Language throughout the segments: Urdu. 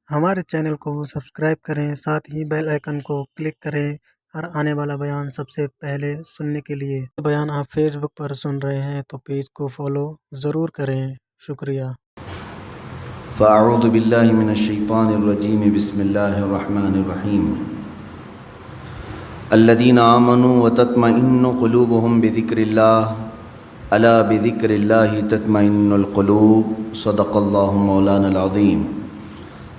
ہمارے چینل کو سبسکرائب کریں، ساتھ ہی بیل آئیکن کو کلک کریں اور آنے والا بیان سب سے پہلے سننے کے لیے۔ بیان آپ فیس بک پر سن رہے ہیں تو پیج کو فالو ضرور کریں، شکریہ۔ فاعوذ باللہ من الشیطان الرجیم، بسم اللہ الرحمن الرحیم۔ الذین آمنوا وتطمئن قلوبهم بذکر اللہ، الا بذکر اللہ تطمئن القلوب، صدق اللہ مولانا العظیم۔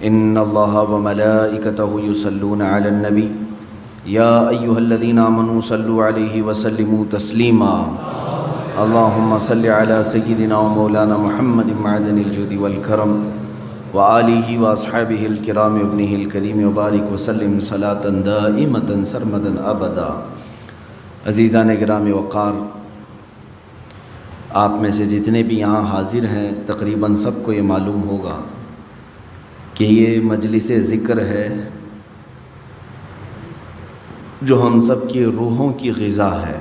ان اللہ وملائکتہ یصلون علی النبی یا ایہا الذین آمنوا صلوا علیہ وسلموا تسلیما۔ اللہم صل علی سیدنا مولانا محمد معدن الجود والکرم وآلہ واصحابہ الکرام ابنہ الکریم وبارک وسلم صلاۃ دائمۃ سرمدا ابدا۔ عزیزان گرامی وقار، آپ میں سے جتنے بھی یہاں حاضر ہیں تقریباً سب کو یہ معلوم ہوگا کہ یہ مجلس ذکر ہے جو ہم سب کی روحوں کی غذا ہے۔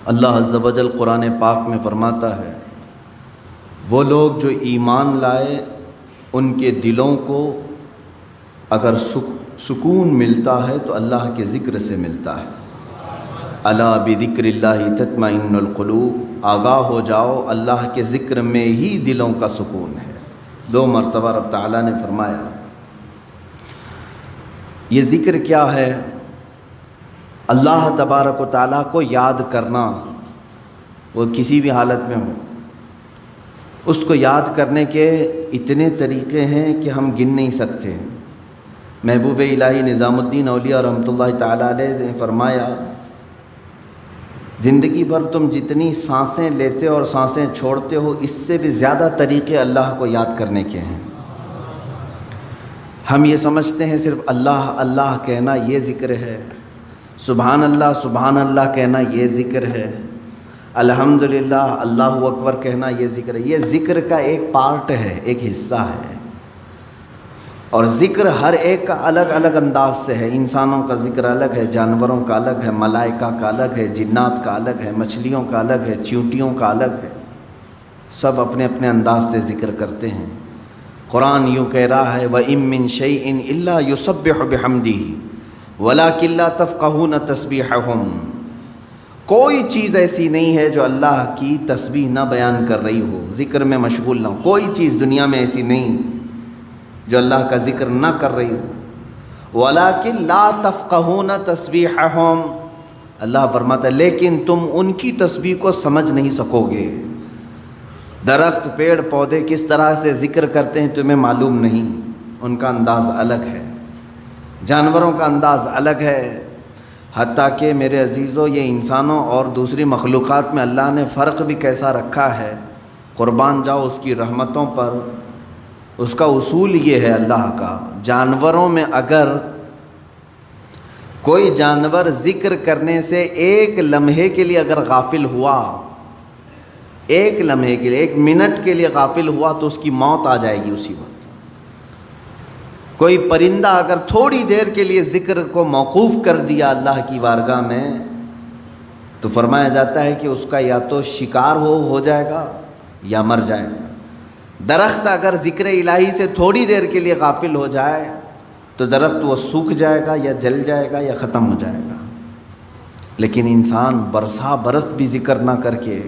اللہ عز و جل قرآن پاک میں فرماتا ہے، وہ لوگ جو ایمان لائے ان کے دلوں کو اگر سکون ملتا ہے تو اللہ کے ذکر سے ملتا ہے۔ الا بذکر اللہ تطمئن القلوب، آگاہ ہو جاؤ اللہ کے ذکر میں ہی دلوں کا سکون ہے۔ 2 مرتبہ رب تعالیٰ نے فرمایا۔ یہ ذکر کیا ہے؟ اللہ تبارک و تعالیٰ کو یاد کرنا، وہ کسی بھی حالت میں ہو۔ اس کو یاد کرنے کے اتنے طریقے ہیں کہ ہم گن نہیں سکتے۔ محبوب الہی نظام الدین اولیاء رحمۃ اللہ تعالیٰ علیہ نے فرمایا، زندگی بھر تم جتنی سانسیں لیتے اور سانسیں چھوڑتے ہو، اس سے بھی زیادہ طریقے اللہ کو یاد کرنے کے ہیں۔ ہم یہ سمجھتے ہیں صرف اللہ اللہ کہنا یہ ذکر ہے، سبحان اللہ کہنا یہ ذکر ہے، الحمدللہ اللہ اکبر کہنا یہ ذکر ہے۔ یہ ذکر کا ایک پارٹ ہے، ایک حصہ ہے، اور ذکر ہر ایک کا الگ الگ انداز سے ہے۔ انسانوں کا ذکر الگ ہے، جانوروں کا الگ ہے، ملائکہ کا الگ ہے، جنات کا الگ ہے، مچھلیوں کا الگ ہے، چیونٹیوں کا الگ ہے۔ سب اپنے اپنے انداز سے ذکر کرتے ہیں۔ قرآن یوں کہہ رہا ہے، وَإِن مِّن شَيْءٍ إِلَّا يُسَبِّحُ بِحَمْدِهِ وَلَٰكِن لَّا تَفْقَهُونَ تَسْبِيحَهُمْ۔ کوئی چیز ایسی نہیں ہے جو اللہ کی تسبیح نہ بیان کر رہی ہو، ذکر میں مشغول نہ ہو۔ کوئی چیز دنیا میں ایسی نہیں جو اللہ کا ذکر نہ کر رہی ہو۔ وَلَٰكِن لَّا تَفْقَهُونَ تَسْبِيحَهُمْ، اللہ فرماتا ہے لیکن تم ان کی تسبیح کو سمجھ نہیں سکو گے۔ درخت، پیڑ، پودے کس طرح سے ذکر کرتے ہیں تمہیں معلوم نہیں، ان کا انداز الگ ہے، جانوروں کا انداز الگ ہے۔ حتیٰ کہ میرے عزیزو، یہ انسانوں اور دوسری مخلوقات میں اللہ نے فرق بھی کیسا رکھا ہے، قربان جاؤ اس کی رحمتوں پر۔ اس کا اصول یہ ہے اللہ کا، جانوروں میں اگر کوئی جانور ذکر کرنے سے ایک لمحے کے لیے اگر غافل ہوا، ایک لمحے کے لیے، 1 منٹ کے لیے غافل ہوا تو اس کی موت آ جائے گی اسی وقت۔ کوئی پرندہ اگر تھوڑی دیر کے لیے ذکر کو موقوف کر دیا اللہ کی بارگاہ میں تو فرمایا جاتا ہے کہ اس کا یا تو شکار ہو جائے گا یا مر جائے گا۔ درخت اگر ذکر الہی سے تھوڑی دیر کے لیے غافل ہو جائے تو درخت وہ سوکھ جائے گا یا جل جائے گا یا ختم ہو جائے گا۔ لیکن انسان برسا برس بھی ذکر نہ کر کے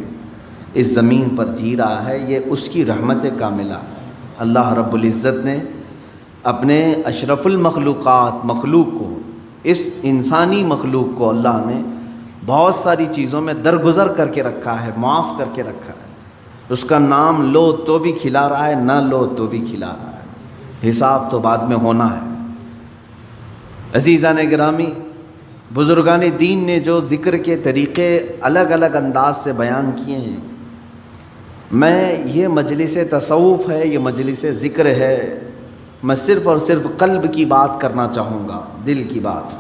اس زمین پر جی رہا ہے، یہ اس کی رحمت کاملہ ہے۔ اللہ رب العزت نے اپنے اشرف المخلوقات مخلوق کو، اس انسانی مخلوق کو اللہ نے بہت ساری چیزوں میں درگزر کر کے رکھا ہے، معاف کر کے رکھا ہے۔ اس کا نام لو تو بھی کھلا رہا ہے، نہ لو تو بھی کھلا رہا ہے، حساب تو بعد میں ہونا ہے۔ عزیزان گرامی، بزرگان دین نے جو ذکر کے طریقے الگ الگ انداز سے بیان کیے ہیں، میں یہ مجلس تصوف ہے، یہ مجلس ذکر ہے، میں صرف اور صرف قلب کی بات کرنا چاہوں گا، دل کی بات۔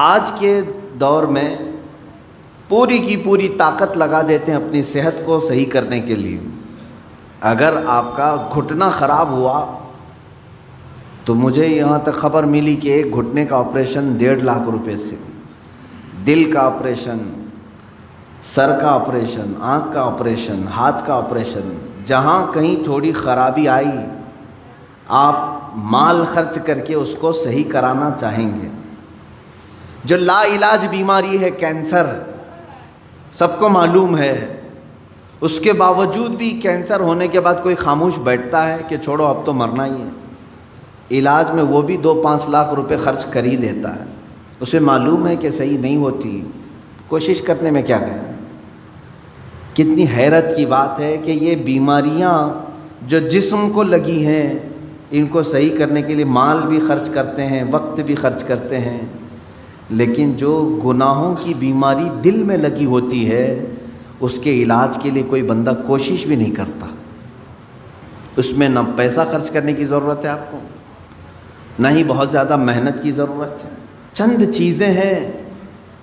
آج کے دور میں پوری کی پوری طاقت لگا دیتے ہیں اپنی صحت کو صحیح کرنے کے لیے۔ اگر آپ کا گھٹنا خراب ہوا تو مجھے یہاں تک خبر ملی کہ ایک گھٹنے کا آپریشن 1.5 لاکھ روپے سے، دل کا آپریشن، سر کا آپریشن، آنکھ کا آپریشن، ہاتھ کا آپریشن، جہاں کہیں تھوڑی خرابی آئی آپ مال خرچ کر کے اس کو صحیح کرانا چاہیں گے. جو لا علاج بیماری ہے کینسر، سب کو معلوم ہے، اس کے باوجود بھی کینسر ہونے کے بعد کوئی خاموش بیٹھتا ہے کہ چھوڑو اب تو مرنا ہی ہے؟ علاج میں وہ بھی 2-5 لاکھ روپے خرچ کر ہی دیتا ہے. اسے معلوم ہے کہ صحیح نہیں ہوتی، کوشش کرنے میں کیا کریں. کتنی حیرت کی بات ہے کہ یہ بیماریاں جو جسم کو لگی ہیں، ان کو صحیح کرنے کے لیے مال بھی خرچ کرتے ہیں، وقت بھی خرچ کرتے ہیں، لیکن جو گناہوں کی بیماری دل میں لگی ہوتی ہے اس کے علاج کے لیے کوئی بندہ کوشش بھی نہیں کرتا. اس میں نہ پیسہ خرچ کرنے کی ضرورت ہے آپ کو، نہ ہی بہت زیادہ محنت کی ضرورت ہے. چند چیزیں ہیں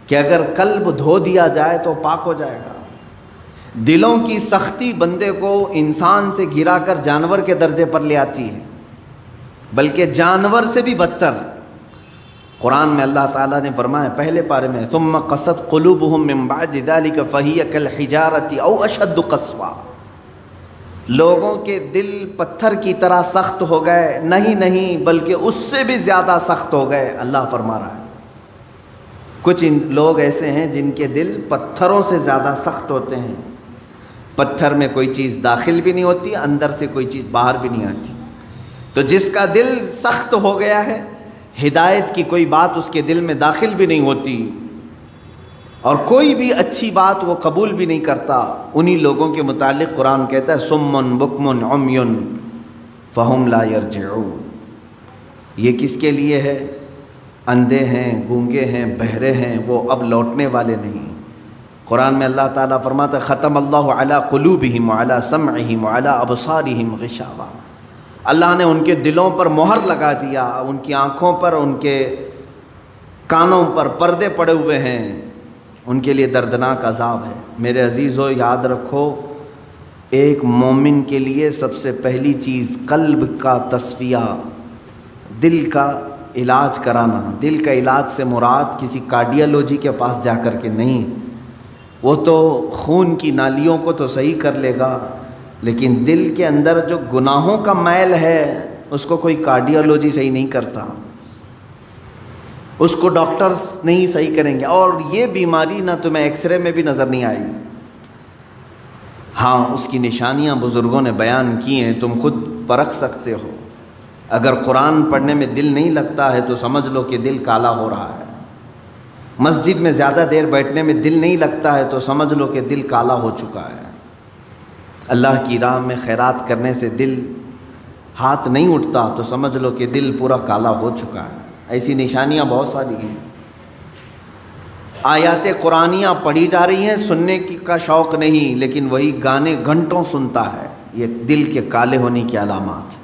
کہ اگر قلب دھو دیا جائے تو پاک ہو جائے گا. دلوں کی سختی بندے کو انسان سے گرا کر جانور کے درجے پر لے آتی ہے، بلکہ جانور سے بھی بدتر. قرآن میں اللہ تعالیٰ نے فرمایا پہلے پارے میں، ثم قست قلوبہم من بعد ذلک فہی کالحجارۃ او اشد قسوا. لوگوں کے دل پتھر کی طرح سخت ہو گئے، نہیں بلکہ اس سے بھی زیادہ سخت ہو گئے. اللہ فرما رہا ہے کچھ لوگ ایسے ہیں جن کے دل پتھروں سے زیادہ سخت ہوتے ہیں. پتھر میں کوئی چیز داخل بھی نہیں ہوتی، اندر سے کوئی چیز باہر بھی نہیں آتی. تو جس کا دل سخت ہو گیا ہے، ہدایت کی کوئی بات اس کے دل میں داخل بھی نہیں ہوتی اور کوئی بھی اچھی بات وہ قبول بھی نہیں کرتا، انہی لوگوں کے متعلق قرآن کہتا ہے صم بکم عمی فہم لا یرجعون. یہ کس کے لیے ہے؟ اندھے ہیں، گونگے ہیں، بہرے ہیں، وہ اب لوٹنے والے نہیں. قرآن میں اللہ تعالیٰ فرماتا ہے ختم اللہ علی قلوبہم وعلی سمعہم وعلی ابصارہم غشاوہ. اللہ نے ان کے دلوں پر مہر لگا دیا، ان کی آنکھوں پر، ان کے کانوں پر پردے پڑے ہوئے ہیں، ان کے لیے دردناک عذاب ہے. میرے عزیزو یاد رکھو، ایک مومن کے لیے سب سے پہلی چیز قلب کا تصفیہ، دل کا علاج کرانا. دل کا علاج سے مراد کسی کارڈیالوجی کے پاس جا کر کے نہیں، وہ تو خون کی نالیوں کو تو صحیح کر لے گا، لیکن دل کے اندر جو گناہوں کا میل ہے اس کو کوئی کارڈیالوجی صحیح نہیں کرتا، اس کو ڈاکٹرز نہیں صحیح کریں گے. اور یہ بیماری نہ تمہیں ایکس رے میں بھی نظر نہیں آئے گی. ہاں اس کی نشانیاں بزرگوں نے بیان کی ہیں، تم خود پرکھ سکتے ہو. اگر قرآن پڑھنے میں دل نہیں لگتا ہے تو سمجھ لو کہ دل کالا ہو رہا ہے. مسجد میں زیادہ دیر بیٹھنے میں دل نہیں لگتا ہے تو سمجھ لو کہ دل کالا ہو چکا ہے. اللہ کی راہ میں خیرات کرنے سے دل ہاتھ نہیں اٹھتا تو سمجھ لو کہ دل پورا کالا ہو چکا ہے. ایسی نشانیاں بہت ساری ہیں. آیات قرآنیاں پڑھی جا رہی ہیں، سننے کا شوق نہیں، لیکن وہی گانے گھنٹوں سنتا ہے. یہ دل کے کالے ہونے کی علامات.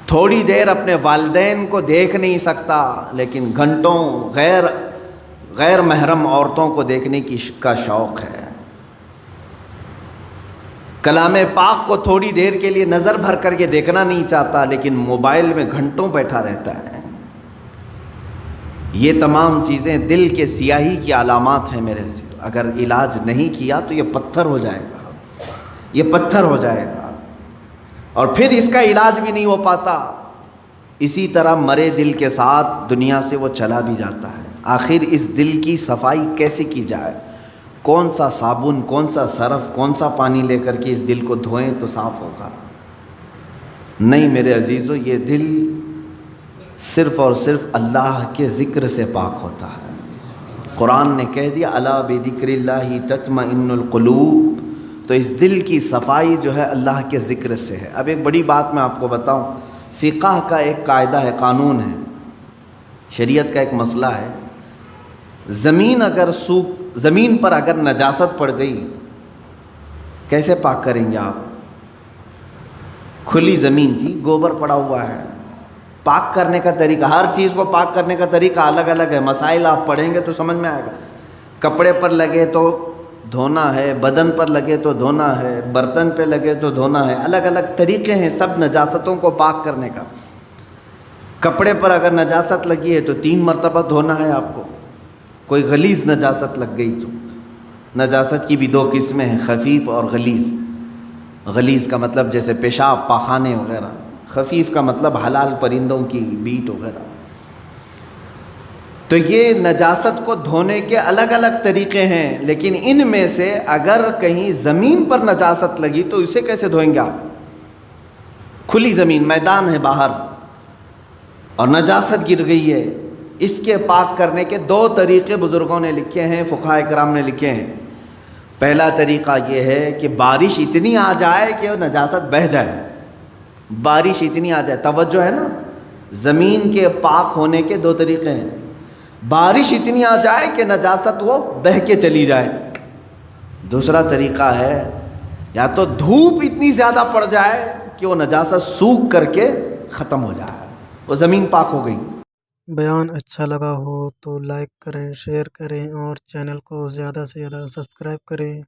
تھوڑی دیر اپنے والدین کو دیکھ نہیں سکتا، لیکن گھنٹوں غیر محرم عورتوں کو دیکھنے کا شوق ہے. کلام پاک کو تھوڑی دیر کے لیے نظر بھر کر کے دیکھنا نہیں چاہتا، لیکن موبائل میں گھنٹوں بیٹھا رہتا ہے. یہ تمام چیزیں دل کے سیاہی کی علامات ہیں میرے عزیز. اگر علاج نہیں کیا تو یہ پتھر ہو جائے گا، یہ پتھر ہو جائے گا، اور پھر اس کا علاج بھی نہیں ہو پاتا. اسی طرح مرے دل کے ساتھ دنیا سے وہ چلا بھی جاتا ہے. آخر اس دل کی صفائی کیسے کی جائے؟ کون سا صابن، کون سا سرف، کون سا پانی لے کر کے اس دل کو دھوئیں تو صاف ہوگا؟ نہیں میرے عزیزو، یہ دل صرف اور صرف اللہ کے ذکر سے پاک ہوتا ہے. قرآن نے کہہ دیا الا بذکر اللہ تطمئن القلوب. تو اس دل کی صفائی جو ہے اللہ کے ذکر سے ہے. اب ایک بڑی بات میں آپ کو بتاؤں، فقہ کا ایک قاعدہ ہے، قانون ہے، شریعت کا ایک مسئلہ ہے. زمین پر اگر نجاست پڑ گئی کیسے پاک کریں گے آپ؟ کھلی زمین تھی، گوبر پڑا ہوا ہے. پاک کرنے کا طریقہ، ہر چیز کو پاک کرنے کا طریقہ الگ الگ ہے. مسائل آپ پڑھیں گے تو سمجھ میں آئے گا. کپڑے پر لگے تو دھونا ہے، بدن پر لگے تو دھونا ہے، برتن پہ لگے تو دھونا ہے. الگ الگ طریقے ہیں سب نجاستوں کو پاک کرنے کا. کپڑے پر اگر نجاست لگی ہے تو 3 مرتبہ دھونا ہے آپ کو. کوئی غلیظ نجاست لگ گئی تو، نجاست کی بھی 2 قسمیں ہیں، خفیف اور غلیظ. غلیظ کا مطلب جیسے پیشاب، پاخانے وغیرہ. خفیف کا مطلب حلال پرندوں کی بیٹ وغیرہ. تو یہ نجاست کو دھونے کے الگ الگ طریقے ہیں، لیکن ان میں سے اگر کہیں زمین پر نجاست لگی تو اسے کیسے دھوئیں گے آپ؟ کھلی زمین، میدان ہے باہر اور نجاست گر گئی ہے، اس کے پاک کرنے کے 2 طریقے بزرگوں نے لکھے ہیں، فقہاء کرام نے لکھے ہیں. پہلا طریقہ یہ ہے کہ بارش اتنی آ جائے کہ نجاست بہہ جائے. بارش اتنی آ جائے، توجہ ہے نا، زمین کے پاک ہونے کے 2 طریقے ہیں. بارش اتنی آ جائے کہ نجاست وہ بہہ کے چلی جائے. دوسرا طریقہ ہے یا تو دھوپ اتنی زیادہ پڑ جائے کہ وہ نجاست سوکھ کر کے ختم ہو جائے، وہ زمین پاک ہو گئی. بیان اچھا لگا ہو تو لائک کریں، شیئر کریں اور چینل کو زیادہ سے زیادہ سبسکرائب کریں.